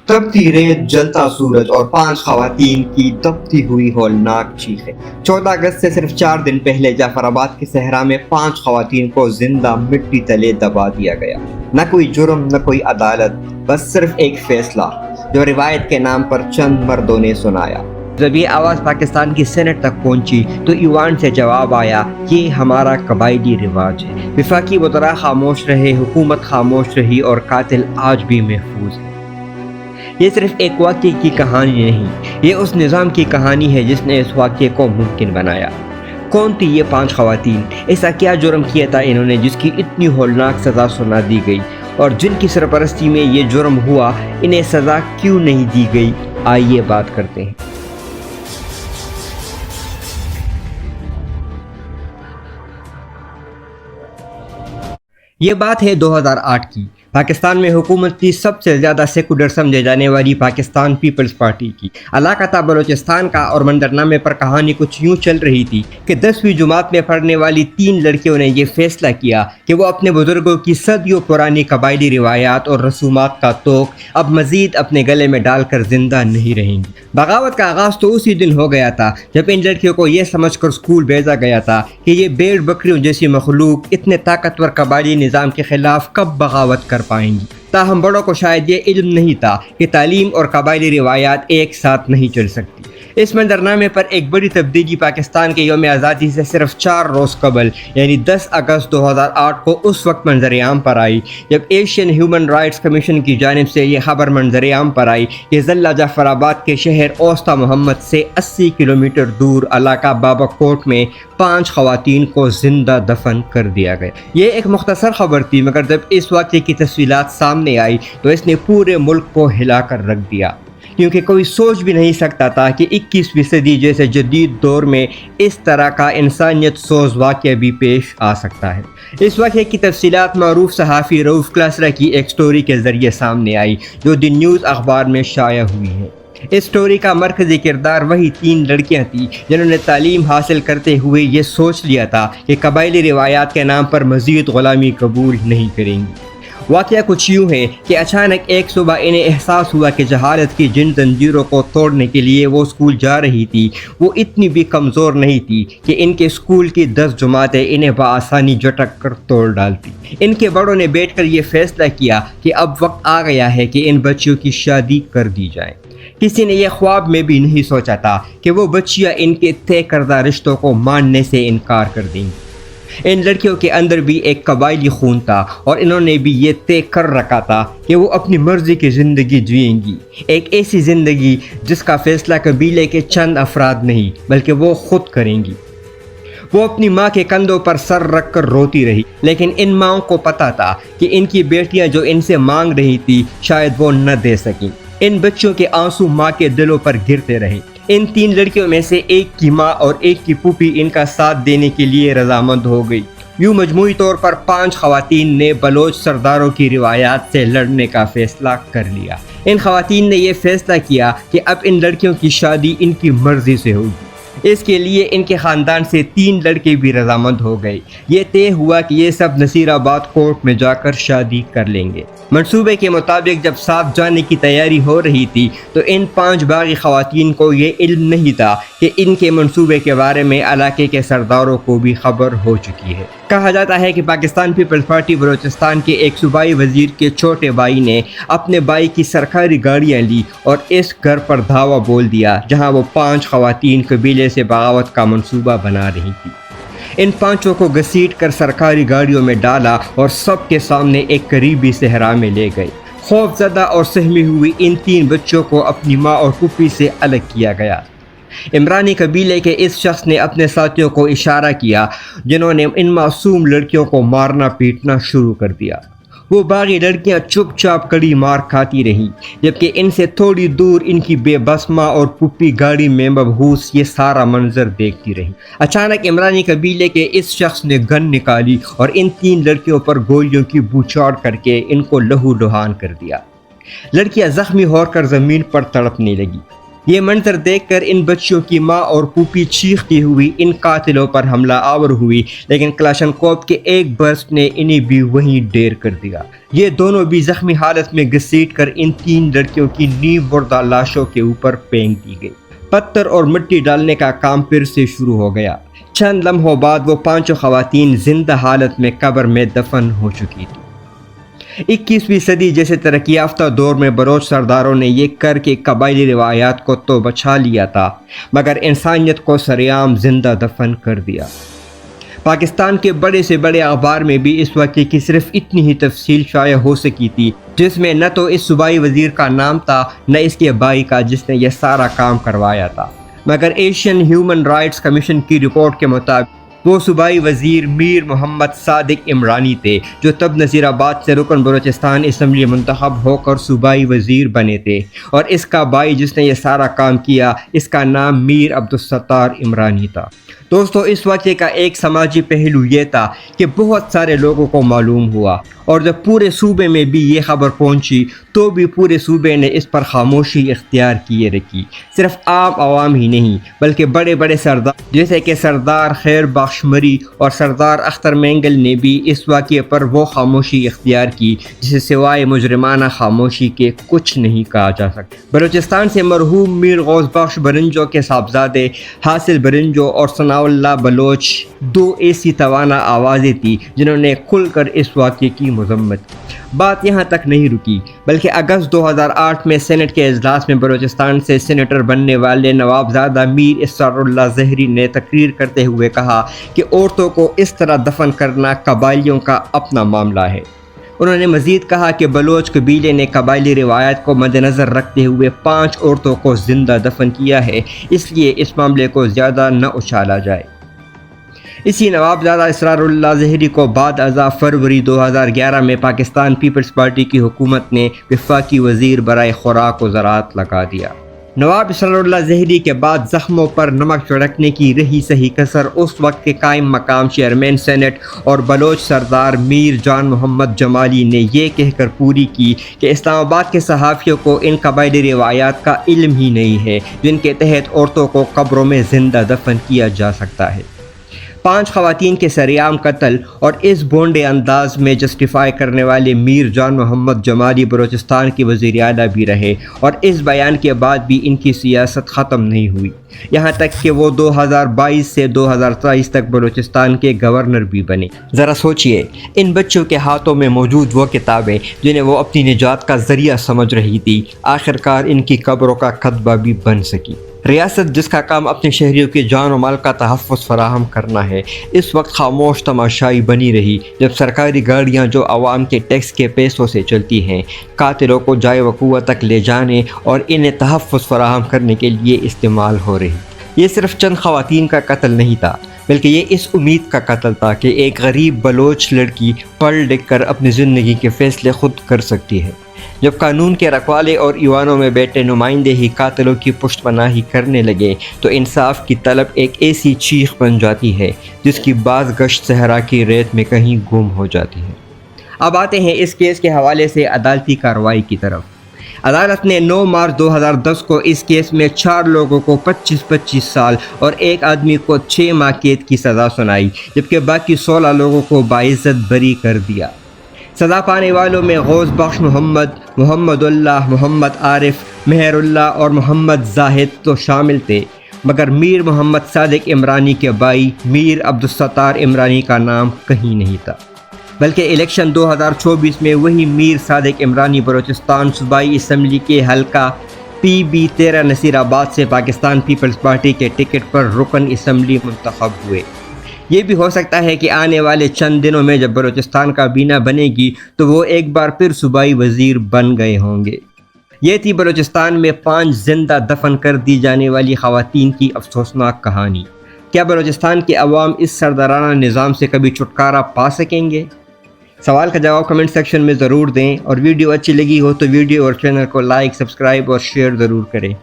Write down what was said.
تپتی ریت، جلتا سورج اور 5 خواتین کی دبتی ہوئی ہولناک چیخیں۔ 14 اگست سے صرف 4 دن پہلے جعفر آباد کے صحرا میں 5 خواتین کو زندہ مٹی تلے دبا دیا گیا۔ نہ کوئی جرم، نہ کوئی عدالت، بس صرف ایک فیصلہ جو روایت کے نام پر چند مردوں نے سنایا۔ جب یہ آواز پاکستان کی سینٹ تک پہنچی تو ایوان سے جواب آیا، یہ ہمارا قبائلی رواج ہے۔ وفاقی وزراء خاموش رہے، حکومت خاموش رہی اور قاتل آج بھی محفوظ ہے۔ یہ صرف ایک واقعے کی کہانی نہیں، یہ اس نظام کی کہانی ہے جس نے اس واقعے کو ممکن بنایا۔ کون تھی یہ 5 خواتین؟ ایسا کیا جرم کیا تھا انہوں نے جس کی اتنی ہولناک سزا سنا دی گئی؟ اور جن کی سرپرستی میں یہ جرم ہوا، انہیں سزا کیوں نہیں دی گئی؟ آئیے بات کرتے ہیں۔ یہ بات ہے 2008 کی۔ پاکستان میں حکومت کی سب سے زیادہ سیکولر سمجھے جانے والی پاکستان پیپلز پارٹی کی علاقہ تھا بلوچستان کا، اور منظرنامے پر کہانی کچھ یوں چل رہی تھی کہ 10ویں جماعت میں پڑھنے والی 3 لڑکیوں نے یہ فیصلہ کیا کہ وہ اپنے بزرگوں کی صدیوں پرانی قبائلی روایات اور رسومات کا توق اب مزید اپنے گلے میں ڈال کر زندہ نہیں رہیں گی۔ بغاوت کا آغاز تو اسی دن ہو گیا تھا جب ان لڑکیوں کو یہ سمجھ کر اسکول بھیجا گیا تھا کہ یہ بھیڑ بکریوں جیسی مخلوق اتنے طاقتور قبائلی نظام کے خلاف کب بغاوت کر پائیں گی۔ تاہم بڑوں کو شاید یہ علم نہیں تھا کہ تعلیم اور قبائلی روایات ایک ساتھ نہیں چل سکتی۔ اس منظرنامے پر ایک بڑی تبدیلی پاکستان کے یوم آزادی سے صرف 4 روز قبل یعنی 10 اگست 2008 کو اس وقت منظر عام پر آئی جب ایشین ہیومن رائٹس کمیشن کی جانب سے یہ خبر منظر عام پر آئی کہ ضلع جعفر آباد کے شہر اوسطا محمد سے 80 کلومیٹر دور علاقہ بابا کوٹ میں 5 خواتین کو زندہ دفن کر دیا گیا۔ یہ ایک مختصر خبر تھی، مگر جب اس واقعے کی تفصیلات سامنے آئی تو اس نے پورے ملک کو ہلا کر رکھ دیا، کیونکہ کوئی سوچ بھی نہیں سکتا تھا کہ 21ویں صدی جیسے جدید دور میں اس طرح کا انسانیت سوز واقعہ بھی پیش آ سکتا ہے۔ اس واقعے کی تفصیلات معروف صحافی رؤف کلاسرا کی ایک سٹوری کے ذریعے سامنے آئی جو دی نیوز اخبار میں شائع ہوئی ہے۔ اس سٹوری کا مرکزی کردار وہی 3 لڑکیاں تھیں جنہوں نے تعلیم حاصل کرتے ہوئے یہ سوچ لیا تھا کہ قبائلی روایات کے نام پر مزید غلامی قبول نہیں کریں گی۔ واقعہ کچھ یوں ہے کہ اچانک ایک صبح انہیں احساس ہوا کہ جہالت کی جن زنجیروں کو توڑنے کے لیے وہ اسکول جا رہی تھی وہ اتنی بھی کمزور نہیں تھی کہ ان کے اسکول کی 10 جماعتیں انہیں بآسانی جھٹک کر توڑ ڈالتی۔ ان کے بڑوں نے بیٹھ کر یہ فیصلہ کیا کہ اب وقت آ گیا ہے کہ ان بچیوں کی شادی کر دی جائے۔ کسی نے یہ خواب میں بھی نہیں سوچا تھا کہ وہ بچیاں ان کے طے کردہ رشتوں کو ماننے سے انکار کر دیں گی۔ ان لڑکیوں کے اندر بھی ایک قبائلی خون تھا اور انہوں نے بھی یہ طے کر رکھا تھا کہ وہ اپنی مرضی کی زندگی جئیں گی، ایک ایسی زندگی جس کا فیصلہ قبیلے کے چند افراد نہیں بلکہ وہ خود کریں گی۔ وہ اپنی ماں کے کندھوں پر سر رکھ کر روتی رہی، لیکن ان ماؤں کو پتہ تھا کہ ان کی بیٹیاں جو ان سے مانگ رہی تھی شاید وہ نہ دے سکیں۔ ان بچوں کے آنسو ماں کے دلوں پر گرتے رہے۔ ان 3 لڑکیوں میں سے ایک کی ماں اور ایک کی پھوپھی ان کا ساتھ دینے کے لیے رضامند ہو گئی۔ یوں مجموعی طور پر 5 خواتین نے بلوچ سرداروں کی روایات سے لڑنے کا فیصلہ کر لیا۔ ان خواتین نے یہ فیصلہ کیا کہ اب ان لڑکیوں کی شادی ان کی مرضی سے ہوگی۔ اس کے لیے ان کے خاندان سے 3 لڑکے بھی رضامند ہو گئے۔ یہ طے ہوا کہ یہ سب نصیر آباد کورٹ میں جا کر شادی کر لیں گے۔ منصوبے کے مطابق جب ساتھ جانے کی تیاری ہو رہی تھی تو ان 5 باغی خواتین کو یہ علم نہیں تھا کہ ان کے منصوبے کے بارے میں علاقے کے سرداروں کو بھی خبر ہو چکی ہے۔ کہا جاتا ہے کہ پاکستان پیپلز پارٹی بلوچستان کے ایک صوبائی وزیر کے چھوٹے بھائی نے اپنے بھائی کی سرکاری گاڑیاں لی اور اس گھر پر دھاوا بول دیا جہاں وہ 5 خواتین قبیلے سے بغاوت کا منصوبہ بنا رہی تھی۔ ان 5 کو گھسیٹ کر سرکاری گاڑیوں میں ڈالا اور سب کے سامنے ایک قریبی صحرا میں لے گئے۔ خوف زدہ اور سہمی ہوئی ان 3 بچوں کو اپنی ماں اور پھوپھی سے الگ کیا گیا۔ عمرانی قبیلے کے اس شخص نے اپنے ساتھیوں کو اشارہ کیا جنہوں نے ان معصوم لڑکیوں کو مارنا پیٹنا شروع کر دیا۔ وہ باغی لڑکیاں چپ چاپ کڑی مار کھاتی رہیں، جبکہ ان سے تھوڑی دور ان کی بے بس ماں اور پھوپھی گاڑی میں مبہوس یہ سارا منظر دیکھتی رہیں۔ اچانک عمرانی قبیلے کے اس شخص نے گن نکالی اور ان 3 لڑکیوں پر گولیوں کی بوچھاڑ کر کے ان کو لہو لہان کر دیا۔ لڑکیاں زخمی ہو کر زمین پر تڑپنے لگی۔ یہ منظر دیکھ کر ان بچیوں کی ماں اور پھوپھی چیختی ہوئی ان قاتلوں پر حملہ آور ہوئی، لیکن کلاشنکوف کے ایک برسٹ نے انہیں بھی وہیں ڈیر کر دیا۔ یہ دونوں بھی زخمی حالت میں گھسیٹ کر ان 3 لڑکیوں کی نیو مردہ لاشوں کے اوپر پھینک دی گئی۔ پتھر اور مٹی ڈالنے کا کام پھر سے شروع ہو گیا۔ چند لمحوں بعد وہ 5 خواتین زندہ حالت میں قبر میں دفن ہو چکی تھیں۔ 21ویں صدی جیسے ترقی یافتہ دور میں بلوچ سرداروں نے یہ کر کے قبائلی روایات کو تو بچا لیا تھا، مگر انسانیت کو سرعام زندہ دفن کر دیا۔ پاکستان کے بڑے سے بڑے اخبار میں بھی اس واقعے کی صرف اتنی ہی تفصیل شائع ہو سکی تھی، جس میں نہ تو اس صوبائی وزیر کا نام تھا نہ اس کے بھائی کا جس نے یہ سارا کام کروایا تھا، مگر ایشین ہیومن رائٹس کمیشن کی رپورٹ کے مطابق وہ صوبائی وزیر میر محمد صادق عمرانی تھے، جو تب نذیر آباد سے رکن بلوچستان اسمبلی منتخب ہو کر صوبائی وزیر بنے تھے، اور اس کا بھائی جس نے یہ سارا کام کیا اس کا نام میر عبدالستار عمرانی تھا۔ دوستو، اس واقعے کا ایک سماجی پہلو یہ تھا کہ بہت سارے لوگوں کو معلوم ہوا، اور جب پورے صوبے میں بھی یہ خبر پہنچی تو بھی پورے صوبے نے اس پر خاموشی اختیار کیے رکھی۔ صرف عام عوام ہی نہیں بلکہ بڑے بڑے سردار جیسے کہ سردار خیر بخش مری اور سردار اختر مینگل نے بھی اس واقعے پر وہ خاموشی اختیار کی جسے سوائے مجرمانہ خاموشی کے کچھ نہیں کہا جا سکتا۔ بلوچستان سے مرحوم میر غوث بخش برنجو کے صاحبزادے حاصل برنجو اور ثناء اللہ بلوچ 2 ایسی توانا آوازیں تھیں جنہوں نے کھل کر اس واقعے کی مذمت کی۔ بات یہاں تک نہیں رکی، بلکہ اگست 2008 میں سینٹ کے اجلاس میں بلوچستان سے سینیٹر بننے والے نوابزادہ میر اسرار اللہ زہری نے تقریر کرتے ہوئے کہا کہ عورتوں کو اس طرح دفن کرنا قبائلیوں کا اپنا معاملہ ہے۔ انہوں نے مزید کہا کہ بلوچ قبیلے نے قبائلی روایت کو مد نظر رکھتے ہوئے 5 عورتوں کو زندہ دفن کیا ہے، اس لیے اس معاملے کو زیادہ نہ اچھالا جائے۔ اسی نوابزادہ اسرار اللہ زہری کو بعد ازاں فروری 2011 میں پاکستان پیپلز پارٹی کی حکومت نے وفاقی وزیر برائے خوراک و زراعت لگا دیا۔ نواب اسرار اللہ زہری کے بعد زخموں پر نمک چھڑکنے کی رہی صحیح کسر اس وقت کے قائم مقام چیئرمین سینٹ اور بلوچ سردار میر جان محمد جمالی نے یہ کہہ کر پوری کی کہ اسلام آباد کے صحافیوں کو ان قبائلی روایات کا علم ہی نہیں ہے جن کے تحت عورتوں کو قبروں میں زندہ دفن کیا جا سکتا ہے۔ 5 خواتین کے سرعام قتل اور اس بونڈے انداز میں جسٹیفائی کرنے والے میر جان محمد جمالی بلوچستان کے وزیر اعلیٰ بھی رہے، اور اس بیان کے بعد بھی ان کی سیاست ختم نہیں ہوئی، یہاں تک کہ وہ 2022 سے 2023 تک بلوچستان کے گورنر بھی بنے۔ ذرا سوچئے، ان بچوں کے ہاتھوں میں موجود وہ کتابیں جنہیں وہ اپنی نجات کا ذریعہ سمجھ رہی تھی، آخرکار ان کی قبروں کا کتبہ بھی بن سکی۔ ریاست جس کا کام اپنے شہریوں کی جان و مال کا تحفظ فراہم کرنا ہے، اس وقت خاموش تماشائی بنی رہی جب سرکاری گاڑیاں جو عوام کے ٹیکس کے پیسوں سے چلتی ہیں، قاتلوں کو جائے وقوع تک لے جانے اور انہیں تحفظ فراہم کرنے کے لیے استعمال ہو رہی۔ یہ صرف چند خواتین کا قتل نہیں تھا، بلکہ یہ اس امید کا قتل تھا کہ ایک غریب بلوچ لڑکی پڑھ لکھ کر اپنی زندگی کے فیصلے خود کر سکتی ہے۔ جب قانون کے رکھوالے اور ایوانوں میں بیٹھے نمائندے ہی قاتلوں کی پشت پناہی کرنے لگے تو انصاف کی طلب ایک ایسی چیخ بن جاتی ہے جس کی بعض گشت صحرا کی ریت میں کہیں گم ہو جاتی ہے۔ اب آتے ہیں اس کیس کے حوالے سے عدالتی کارروائی کی طرف۔ عدالت نے 9 مارچ 2010 کو اس کیس میں 4 لوگوں کو 25 سال اور ایک آدمی کو 6 ماہ قید کی سزا سنائی، جبکہ باقی 16 لوگوں کو باعزت بری کر دیا۔ سزا پانے والوں میں غوث بخش محمد، محمد اللہ، محمد عارف، مہر اللہ اور محمد زاہد تو شامل تھے، مگر میر محمد صادق عمرانی کے بھائی میر عبدالستار عمرانی کا نام کہیں نہیں تھا، بلکہ الیکشن 2024 میں وہی میر صادق عمرانی بلوچستان صوبائی اسمبلی کے حلقہ PB 13 نصیر آباد سے پاکستان پیپلز پارٹی کے ٹکٹ پر رکن اسمبلی منتخب ہوئے۔ یہ بھی ہو سکتا ہے کہ آنے والے چند دنوں میں جب بلوچستان کا بینہ بنے گی تو وہ ایک بار پھر صوبائی وزیر بن گئے ہوں گے۔ یہ تھی بلوچستان میں 5 زندہ دفن کر دی جانے والی خواتین کی افسوسناک کہانی۔ کیا بلوچستان کے عوام اس سردارانہ نظام سے کبھی چھٹکارا پا سکیں گے؟ سوال کا جواب کمنٹ سیکشن میں ضرور دیں، اور ویڈیو اچھی لگی ہو تو ویڈیو اور چینل کو لائک، سبسکرائب اور شیئر ضرور کریں۔